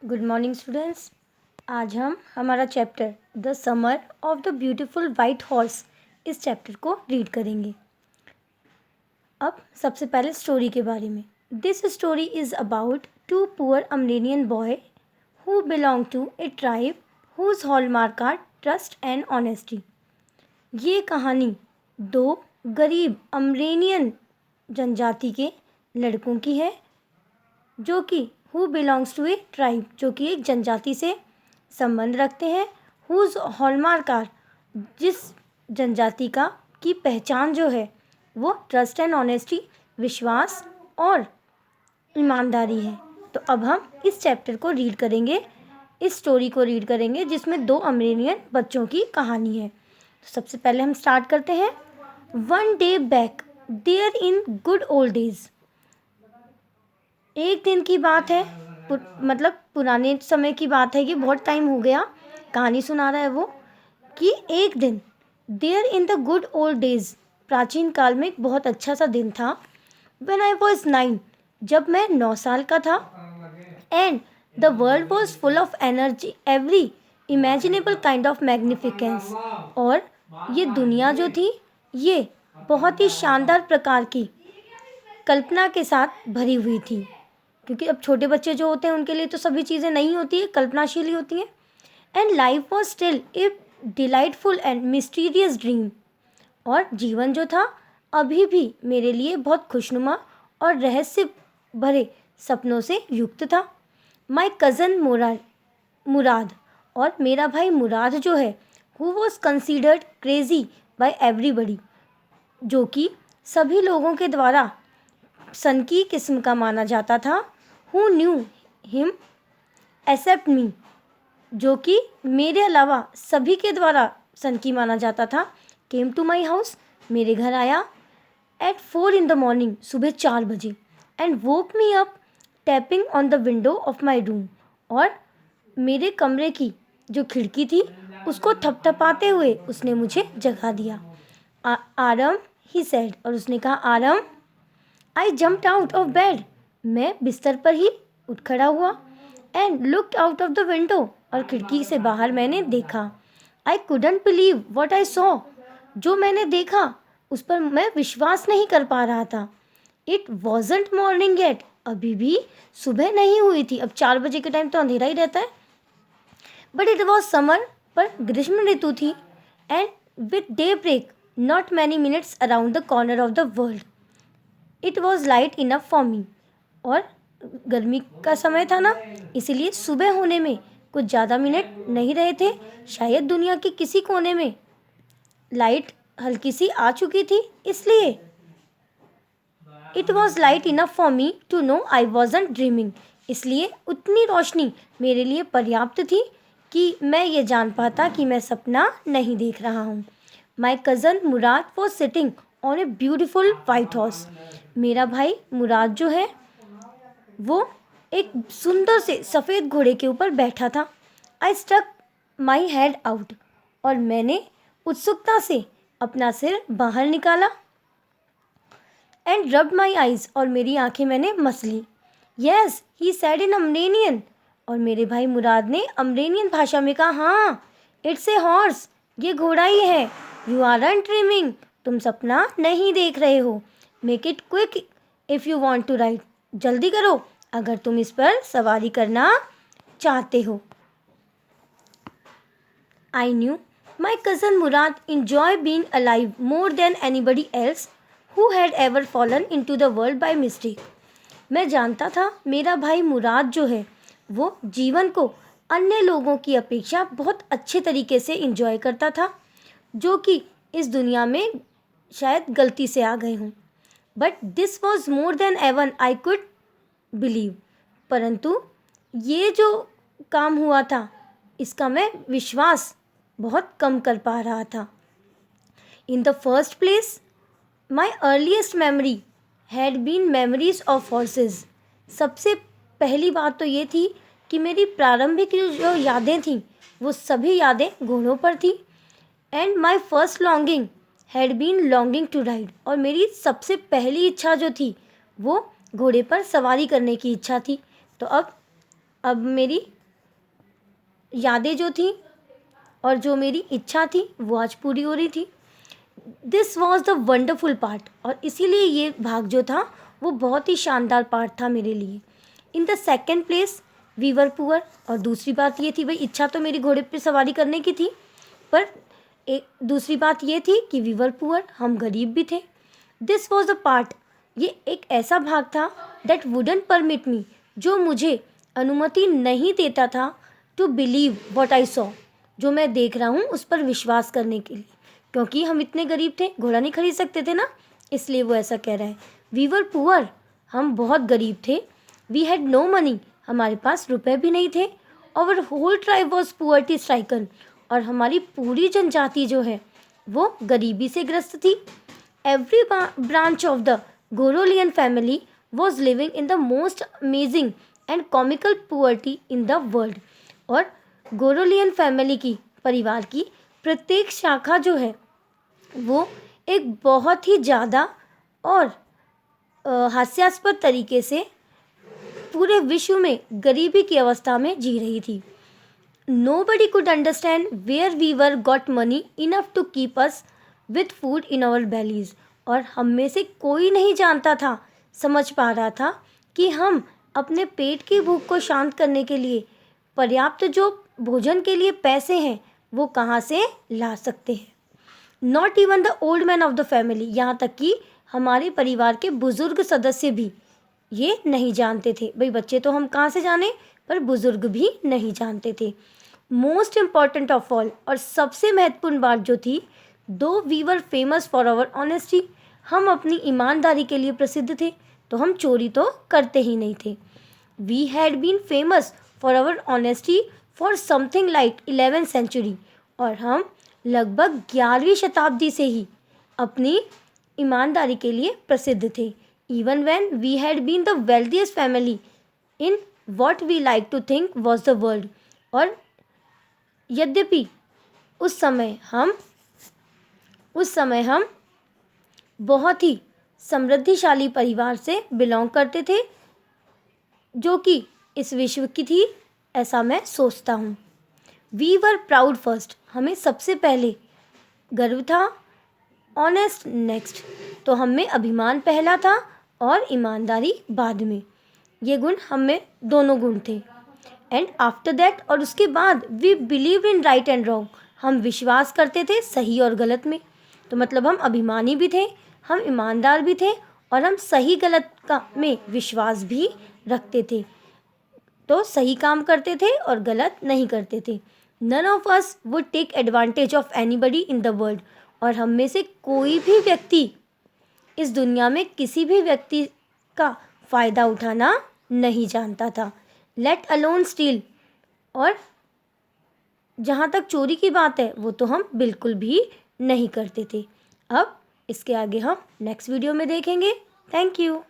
Good morning students. आज हम हमारा chapter the summer of the beautiful white horse इस चैप्टर को रीड करेंगे। अब सबसे पहले स्टोरी के बारे में। This story is about two poor Armenian boy who belong to a tribe whose hallmark are trust and honesty. ये कहानी दो गरीब अमरेनियन जनजाति के लड़कों की है जो कि who belongs to a tribe, जो कि एक जनजाति से संबंध रखते हैं। हुज हॉलमार्क आर, जिस जनजाति का की पहचान जो है वो ट्रस्ट एंड ऑनेस्टी, विश्वास और ईमानदारी है। तो अब हम इस चैप्टर को रीड करेंगे, इस स्टोरी को रीड करेंगे जिसमें दो अमरेनियन बच्चों की कहानी है। तो सबसे पहले हम स्टार्ट करते हैं। One day back there in good old days. एक दिन की बात है, मतलब पुराने समय की बात है, कि बहुत टाइम हो गया, कहानी सुना रहा है वो, कि एक दिन there in the good old days, प्राचीन काल में एक बहुत अच्छा सा दिन था। व्हेन आई वॉज 9, जब मैं 9 साल का था। And the world was full of energy, every imaginable kind of magnificence. और ये दुनिया जो थी ये बहुत ही शानदार प्रकार की कल्पना के साथ भरी हुई थी, क्योंकि अब छोटे बच्चे जो होते हैं उनके लिए तो सभी चीज़ें नहीं होती है, कल्पनाशील ही होती हैं। And life was still a delightful and mysterious dream. और जीवन जो था अभी भी मेरे लिए बहुत खुशनुमा और रहस्य भरे सपनों से युक्त था। माई कज़न मुराद, और मेरा भाई मुराद जो है, who was considered crazy by everybody, जो कि सभी लोगों के द्वारा सनकी किस्म का माना जाता था। हु न्यू हिम एक्सेप्ट मी, जो कि मेरे अलावा सभी के द्वारा सनकी माना जाता था, केम टू माई हाउस, मेरे घर आया एट 4 in the morning, सुबह 4 बजे, and woke me up tapping on the window of my room, और मेरे कमरे की जो खिड़की थी उसको थपथपाते हुए उसने मुझे जगा दिया। आरम, ही सेड, और उसने कहा Aram. I jumped out of bed, मैं बिस्तर पर ही उठ खड़ा हुआ। And looked out of the window, और खिड़की से बाहर मैंने देखा। I couldn't believe what I saw, जो मैंने देखा उस पर मैं विश्वास नहीं कर पा रहा था। इट वॉजंट मॉर्निंग येट, अभी भी सुबह नहीं हुई थी, अब 4 बजे के टाइम तो अंधेरा ही रहता है। बट इट वॉज समर, पर ग्रीष्म ऋतु थी। And with day break not many minutes around the corner of the world, it was light enough for me, और गर्मी का समय था ना, इसलिए सुबह होने में कुछ ज़्यादा मिनट नहीं रहे थे। शायद दुनिया के किसी कोने में लाइट हल्की सी आ चुकी थी, इसलिए it was light enough for me to know I wasn't dreaming, इसलिए उतनी रोशनी मेरे लिए पर्याप्त थी कि मैं ये जान पाता कि मैं सपना नहीं देख रहा हूँ। My cousin Murad was sitting on a beautiful white horse, मेरा भाई मुराद जो है वो एक सुंदर से सफ़ेद घोड़े के ऊपर बैठा था। I stuck my head out, और मैंने उत्सुकता से अपना सिर बाहर निकाला। एंड रब्ड माई आइज़, और मेरी आंखें मैंने मस ली। येस, ही सैड इन अमरेनियन, और मेरे भाई मुराद ने अमरेनियन भाषा में कहा, हाँ, इट्स ए हॉर्स, ये घोड़ा ही है। यू आर अन ड्रीमिंग, तुम सपना नहीं देख रहे हो। Make it quick if you want to ride, जल्दी करो अगर तुम इस पर सवारी करना चाहते हो। I knew my cousin Murad enjoy being alive more than anybody else who had ever fallen into the world by mistake. मैं जानता था मेरा भाई मुराद जो है वो जीवन को अन्य लोगों की अपेक्षा बहुत अच्छे तरीके से इंजॉय करता था, जो कि इस दुनिया में शायद गलती से आ गए हों। But this was more than even I could believe, परंतु ये जो काम हुआ था इसका मैं विश्वास बहुत कम कर पा रहा था। In the first place my earliest memory had been memories of horses. सबसे पहली बात तो ये थी कि मेरी प्रारंभिक जो यादें थीं वो सभी यादें घोड़ों पर थी। And my first longing had been longing to ride, और मेरी सबसे पहली इच्छा जो थी वो घोड़े पर सवारी करने की इच्छा थी। तो अब अब मेरी यादें जो थी और जो मेरी इच्छा थी वो आज पूरी हो रही थी। This was the wonderful part, और इसीलिए ये भाग जो था वो बहुत ही शानदार पार्ट था मेरे लिए। In the second place we were poor, और दूसरी बात ये थी, भाई इच्छा तो मेरी घोड़े पे सवारी करने की थी, पर एक दूसरी बात ये थी कि वी वर पुअर, हम गरीब भी थे। दिस वॉज द पार्ट, ये एक ऐसा भाग था दैट वुडंट परमिट मी, जो मुझे अनुमति नहीं देता था to believe what I saw, जो मैं देख रहा हूँ उस पर विश्वास करने के लिए, क्योंकि हम इतने गरीब थे, घोड़ा नहीं खरीद सकते थे ना, इसलिए वो ऐसा कह रहा है। वी वर पुअर, हम बहुत गरीब थे। वी हैड नो मनी, हमारे पास रुपए भी नहीं थे। Our whole tribe was poverty stricken, और हमारी पूरी जनजाति जो है वो गरीबी से ग्रस्त थी। Every branch of the Garoghlanian family was living in the most amazing and comical poverty in the world, और गोरोलियन फैमिली की, परिवार की प्रत्येक शाखा जो है वो एक बहुत ही ज़्यादा और हास्यास्पद तरीके से पूरे विश्व में गरीबी की अवस्था में जी रही थी। Nobody could understand where we were got money enough to keep us with food in our bellies, और हम में से कोई नहीं जानता था, समझ पा रहा था कि हम अपने पेट की भूख को शांत करने के लिए पर्याप्त जो भोजन के लिए पैसे हैं वो कहाँ से ला सकते हैं। Not even the old man of the family, यहाँ तक कि हमारे परिवार के बुजुर्ग सदस्य भी ये नहीं जानते थे। भाई बच्चे तो हम कहाँ से जाने, पर बुजुर्ग भी नहीं जानते थे। मोस्ट इम्पॉर्टेंट ऑफ ऑल, और सबसे महत्वपूर्ण बात जो थी, though we were famous for our honesty, हम अपनी ईमानदारी के लिए प्रसिद्ध थे, तो हम चोरी तो करते ही नहीं थे। We had been famous for our honesty for something like 11th century, और हम लगभग 11वीं शताब्दी से ही अपनी ईमानदारी के लिए प्रसिद्ध थे। Even when we had been the wealthiest family in what we like to think was the world, और यद्यपि उस समय हम बहुत ही समृद्धिशाली परिवार से बिलोंग करते थे, जो कि इस विश्व की थी, ऐसा मैं सोचता हूँ। वी वर प्राउड फर्स्ट, हमें सबसे पहले गर्व था। ऑनेस्ट नेक्स्ट, तो हम में अभिमान पहला था और ईमानदारी बाद में। ये गुण हम में दोनों गुण थे। एंड आफ्टर दैट, और उसके बाद, we believe in right and wrong, हम विश्वास करते थे सही और गलत में। तो मतलब हम अभिमानी भी थे, हम ईमानदार भी थे, और हम सही गलत का में विश्वास भी रखते थे, तो सही काम करते थे और गलत नहीं करते थे। None of us would take advantage of anybody in the world, और हम में से कोई भी व्यक्ति इस दुनिया में किसी भी व्यक्ति का फ़ायदा उठाना नहीं जानता था। लेट अलोन स्टील, और जहाँ तक चोरी की बात है वो तो हम बिल्कुल भी नहीं करते थे। अब इसके आगे हम नेक्स्ट वीडियो में देखेंगे। Thank you.